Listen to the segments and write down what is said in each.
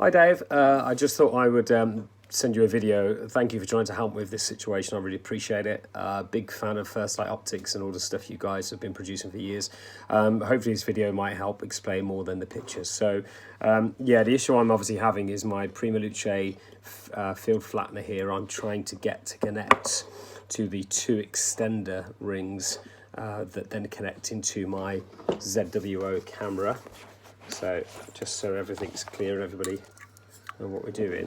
Hi Dave, I just thought I would send you a video. Thank you for trying to help with this situation. I really appreciate it. Big fan of First Light Optics and all the stuff you guys have been producing for years. Hopefully this video might help explain more than the pictures. So yeah, the issue I'm obviously having is my Prima Luce field flattener here. I'm trying to get to connect to the two extender rings that then connect into my ZWO camera. So just so everything's clear, everybody, and what we're doing.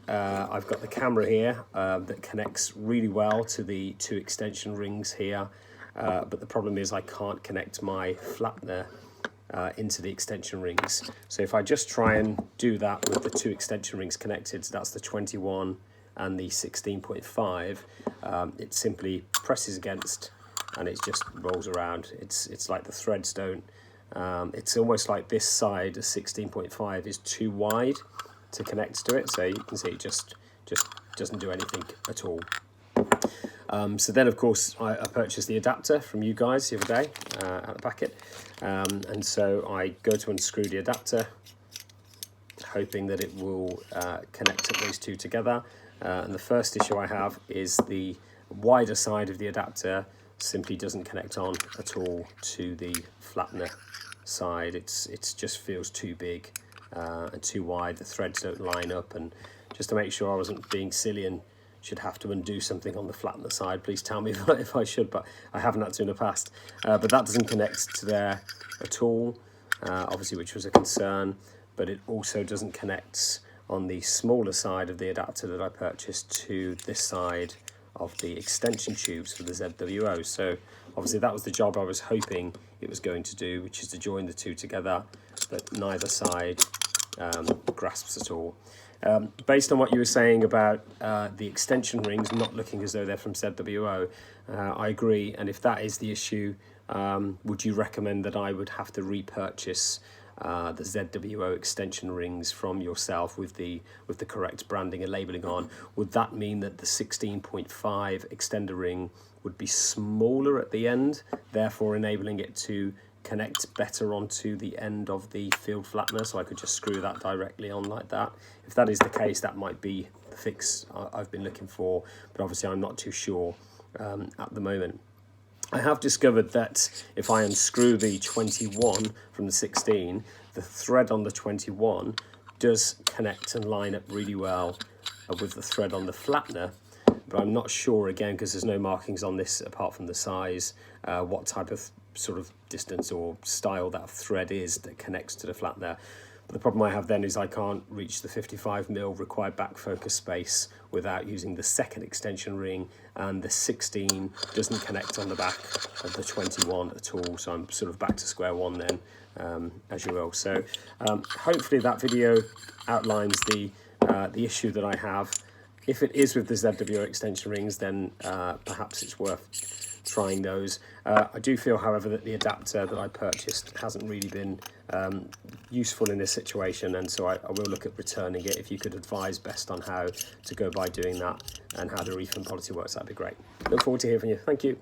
I've got the camera here that connects really well to the two extension rings here, but the problem is I can't connect my flattener into the extension rings. So if I just try and do that with the two extension rings connected, so that's the 21 and the 16.5, it simply presses against and it just rolls around. It's like the threads don't. It's almost like this side, the 16.5, is too wide to connect to it, so you can see it just doesn't do anything at all. So then, of course, I purchased the adapter from you guys the other day at the packet, and so I go to unscrew the adapter, hoping that it will connect up these two together. And the first issue I have is the wider side of the adapter simply doesn't connect on at all to the flattener side. It's just feels too big and too wide. The threads don't line up, and just to make sure I wasn't being silly and should have to undo something on the flattener side, please tell me if I should, but I haven't had to in the past. But that doesn't connect to there at all, obviously, which was a concern, but it also doesn't connect on the smaller side of the adapter that I purchased to this side of the extension tubes for the ZWO. So obviously that was the job I was hoping it was going to do, which is to join the two together, but neither side grasps at all. Based on what you were saying about the extension rings not looking as though they're from ZWO, I agree. And if that is the issue, would you recommend that I would have to repurchase the ZWO extension rings from yourself with the correct branding and labeling on? Would that mean that the 16.5 extender ring would be smaller at the end, therefore enabling it to connect better onto the end of the field flattener, so I could just screw that directly on like that? If that is the case, that might be the fix I've been looking for, but obviously I'm not too sure at the moment. I have discovered that if I unscrew the 21 from the 16, the thread on the 21 does connect and line up really well with the thread on the flattener, but I'm not sure, again, because there's no markings on this apart from the size, what type of sort of distance or style that thread is that connects to the flattener. But the problem I have then is I can't reach the 55mm required back focus space without using the second extension ring, and the 16 doesn't connect on the back of the 21 at all, so I'm sort of back to square one then, as you will. So hopefully that video outlines the issue that I have. If it is with the ZWO extension rings, then perhaps it's worth trying those. I do feel, however, that the adapter that I purchased hasn't really been useful in this situation, and so I will look at returning it. If you could advise best on how to go by doing that and how the refund policy works, that'd be great. Look forward to hearing from you. Thank you.